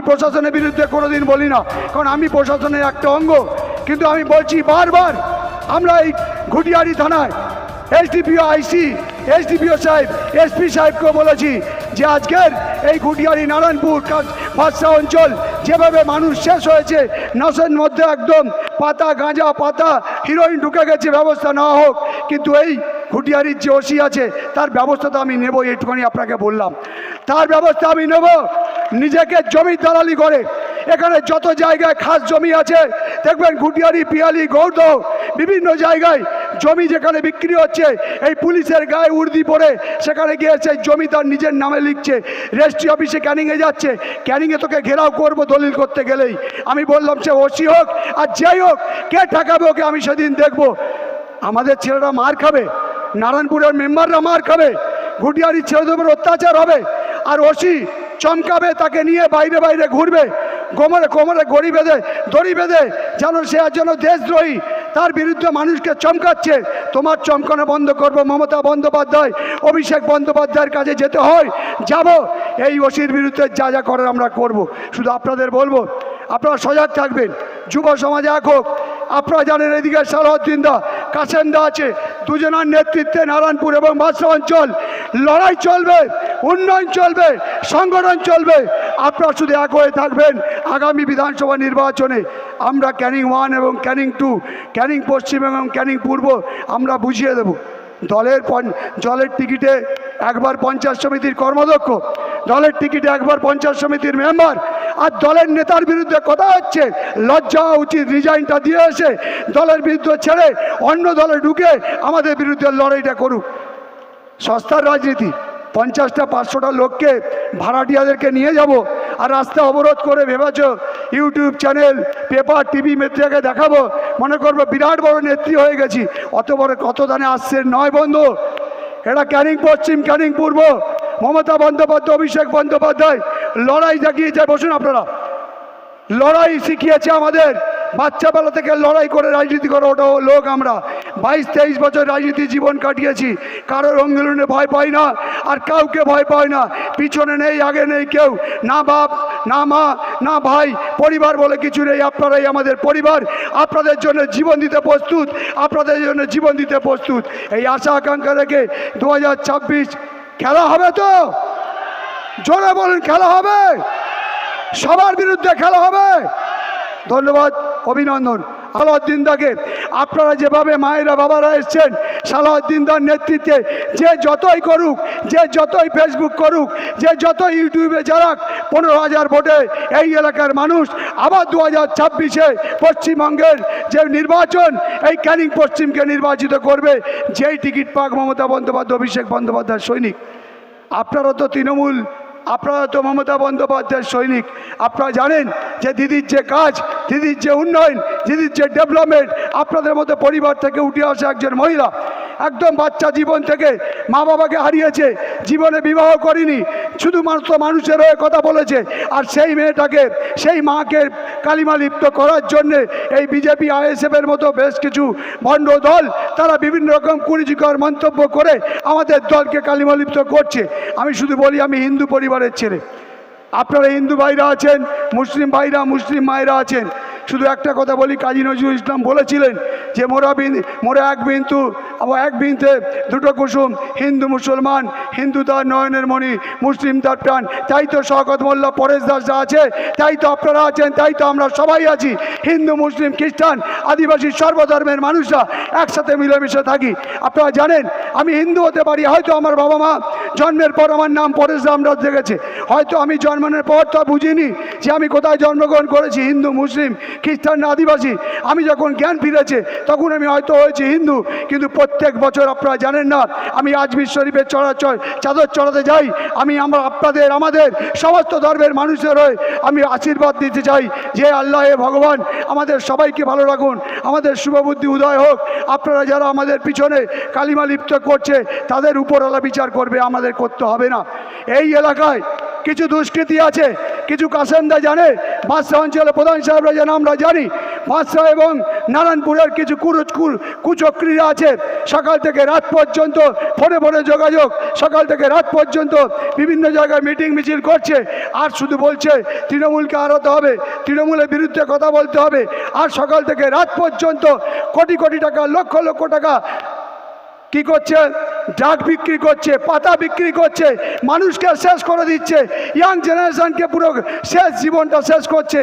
প্রশাসনের বিরুদ্ধে কোনোদিন বলি না, কারণ আমি প্রশাসনের একটা অঙ্গ। কিন্তু আমি বলছি বারবার, আমরা এই ঘুটিয়ারি থানায় এসডিপিও আইসি, এসডিপিও সাহেব, এসপি সাহেবকেও বলেছি যে আজকের এই ঘুটিয়ারি নারায়ণপুর ভাষা অঞ্চল যেভাবে মানুষ শেষ হয়েছে, নশের মধ্যে একদম পাতা গাঁজা পাতা হিরোইন ঢুকে গেছে, ব্যবস্থা নেওয়া হোক। কিন্তু এই ঘুটিয়ারির যে ওসি আছে তার ব্যবস্থা তো আমি নেব, এইটুখানি আপনাকে বললাম, তার ব্যবস্থা আমি নেব। নিজেকে জমি দালালি করে এখানে যত জায়গায় খাস জমি আছে দেখবেন, ঘুটিয়ারি পিয়ালি গৌড় বিভিন্ন জায়গায় জমি যেখানে বিক্রি হচ্ছে, এই পুলিশের গায়ে উর্দি পরে সেখানে গিয়ে সেই জমি তার নিজের নামে লিখছে। রেজিস্ট্রি অফিসে ক্যানিংয়ে যাচ্ছে, ক্যানিংয়ে তোকে ঘেরাও করবো দলিল করতে গেলেই। আমি বললাম সে ওসি হোক আর যাই হোক, কে ঠেকাবে ওকে আমি সেদিন দেখব। আমাদের ছেলেরা মার খাবে, নারায়ণপুরের মেম্বাররা মার খাবে, ঘুটিয়ারির ছেলেদের উপর অত্যাচার হবে, আর ওসি চমকাবে, তাকে নিয়ে বাইরে বাইরে ঘুরবে, কোমরে কোমরে দড়ি বেঁধে যেন সে যেন দেশদ্রোহী, তার বিরুদ্ধে মানুষকে চমকাচ্ছে। তোমার চমকানো বন্ধ করবো। মমতা বন্দ্যোপাধ্যায়, অভিষেক বন্দ্যোপাধ্যায়ের কাছে যেতে হয় যাব, এই ওসির বিরুদ্ধে যা যা করার আমরা করব। শুধু আপনাদের বলবো, আপনারা সজাগ থাকবেন, যুব সমাজ এক হোক। আপনারা জানেন এদিকে সালাউদ্দিন দা, কাসেম দা আছে, দুজনের নেতৃত্বে নারায়ণপুর এবং বাঁশরা অঞ্চল লড়াই চলবে, উন্নয়ন চলবে, সংগঠন চলবে। আপনারা শুধু এক হয়ে থাকবেন। আগামী বিধানসভা নির্বাচনে আমরা ক্যানিং 1 এবং ক্যানিং 2, ক্যানিং পশ্চিম এবং ক্যানিং পূর্ব আমরা বুঝিয়ে দেব। দলের টিকিটে একবার পঞ্চায়েত সমিতির কর্মাধ্যক্ষ, দলের টিকিটে একবার পঞ্চায়েত সমিতির মেম্বার, আর দলের নেতার বিরুদ্ধে কথা হচ্ছে, লজ্জা উচিত। রিজাইনটা দিয়ে এসে দলের বিরুদ্ধে ছেড়ে অন্য দলে ঢুকে আমাদের বিরুদ্ধে লড়াইটা করুক। সস্তার রাজনীতি, 50টা 500টা লোককে ভাড়াটিয়াদেরকে নিয়ে যাব আর রাস্তা অবরোধ করে ভেবেছ ইউটিউব চ্যানেল, পেপার, টিভি মিডিয়াকে দেখাবো, মনে করবো বিরাট বড় নেত্রী হয়ে গেছি। অত বড় কত দানে আসছে নয় বন্ধু। এটা ক্যানিং পশ্চিম, ক্যানিং পূর্ব, মমতা বন্দ্যোপাধ্যায়, অভিষেক বন্দ্যোপাধ্যায় লড়াই দেখিয়েছে। বসুন আপনারা, লড়াই শিখিয়েছে আমাদের। বাচ্চাবেলা থেকে লড়াই করে রাজনীতি করে ওটা লোক আমরা। 22-23 বছর রাজনীতি জীবন কাটিয়েছি, কারোর অঙ্গলনে ভয় পাই না আর কাউকে ভয় পাই না। পিছনে নেই, আগে নেই কেউ, না বাপ না মা না ভাই, পরিবার বলে কিছু নেই। আপনারাই আমাদের পরিবার, আপনাদের জন্য জীবন দিতে প্রস্তুত, আপনাদের জন্য জীবন দিতে প্রস্তুত। এই আশা আকাঙ্ক্ষা রেখে 2026 খেলা হবে তো? জোরে বলুন, খেলা হবে, সবার বিরুদ্ধে খেলা হবে। ধন্যবাদ, অভিনন্দন সালাউদ্দিন দাকে। আপনারা যেভাবে মায়েরা বাবারা এসছেন সালাউদ্দিন দার নেতৃত্বে, যে যতই করুক, যে যতই ফেসবুক করুক, যে যতই ইউটিউবে যারাক, 15,000 ভোটে এই এলাকার মানুষ আবার 2026-এ পশ্চিমবঙ্গের যে নির্বাচন, এই ক্যানিং পশ্চিমকে নির্বাচিত করবে। যেই টিকিট পাক মমতা বন্দ্যোপাধ্যায়, অভিষেক বন্দ্যোপাধ্যায়ের সৈনিক। আপনারা তো তৃণমূল, আপনারা তো মমতা বন্দ্যোপাধ্যায়ের সৈনিক। আপনারা জানেন যে দিদির যে কাজ, দিদির যে উন্নয়ন, দিদির যে ডেভেলপমেন্ট, আপনাদের মতো পরিবার থেকে উঠে আসা একজন মহিলা, একদম বাচ্চা জীবন থেকে মা বাবাকে হারিয়েছে, জীবনে বিবাহ করেনি, শুধুমাত্র মানুষের হয়ে কথা বলেছে। আর সেই মেয়েটাকে, সেই মাকে কালিমা লিপ্ত করার জন্যে এই বিজেপি আইএসএফের মতো বেশ কিছু ভণ্ড দল, তারা বিভিন্ন রকম কুরুচিকর মন্তব্য করে আমাদের দলকে কালিমা লিপ্ত করছে। আমি শুধু বলি, আমি হিন্দু পরিবারের ছেলে, আপনারা হিন্দু ভাইরা আছেন, মুসলিম ভাইরা, মুসলিম মায়েরা আছেন। শুধু একটা কথা বলি, কাজী নজরুল ইসলাম বলেছিলেন যে মোরা এক বিন্দু, এক বিন্দুতে দুটো কুসুম, হিন্দু মুসলমান, হিন্দু তার নয়নের মণি, মুসলিম তার প্রাণ। তাই তো শওকত মোল্লা, পরেশ দাসরা আছে, তাই তো আপনারা আছেন, তাই তো আমরা সবাই আছি। হিন্দু মুসলিম খ্রিস্টান আদিবাসী সর্বধর্মের মানুষরা একসাথে মিলেমিশে থাকি। আপনারা জানেন আমি হিন্দু হতে পারি, হয়তো আমার বাবা মা জন্মের পর আমার নাম পরেশ রামরাজ দেখেছে, হয়তো আমি জন্মানোর পর তো বুঝিনি যে আমি কোথায় জন্মগ্রহণ করেছি, হিন্দু মুসলিম খ্রিস্টান আপনারা জানেন আমি যখন জ্ঞান ফিরেছে তখন আমি হয়তো হয়েছি হিন্দু, কিন্তু প্রত্যেক বছর আপনারা জানেন না আমি আজমির শরীফের চাদর চড়াতে যাই। আমি আমাদের সমস্ত ধর্মের মানুষের হয়ে আমি আশীর্বাদ দিতে চাই যে আল্লাহ ভগবান আমাদের সবাইকে ভালো রাখুন, আমাদের শুভবুদ্ধি উদয় হোক। আপনারা যারা আমাদের পিছনে কালিমা লিপ্ত করছে তাদের উপরওয়ালা বিচার করবে, আমাদের করতে হবে না। এই এলাকায় কিছু দুষ্কৃতি আছে, কিছু কাসেমদা জানে, বাদশাহ অঞ্চলের প্রধান সাহেবরা যেন আমরা জানি, বাদশাহ এবং নারায়ণপুরের কিছু কুচক্রীরা আছে, সকাল থেকে রাত পর্যন্ত ফোনে ফোনে যোগাযোগ, সকাল থেকে রাত পর্যন্ত বিভিন্ন জায়গায় মিটিং মিছিল করছে, আর শুধু বলছে তৃণমূলকে হারাতে হবে, তৃণমূলের বিরুদ্ধে কথা বলতে হবে, আর সকাল থেকে রাত পর্যন্ত কোটি কোটি টাকা, লক্ষ লক্ষ টাকা কি করছে, ড্রাগ বিক্রি করছে, পাতা বিক্রি করছে, মানুষকে শেষ করে দিচ্ছে, ইয়াং জেনারেশনকে পুরো শেষ জীবনটা শেষ করছে।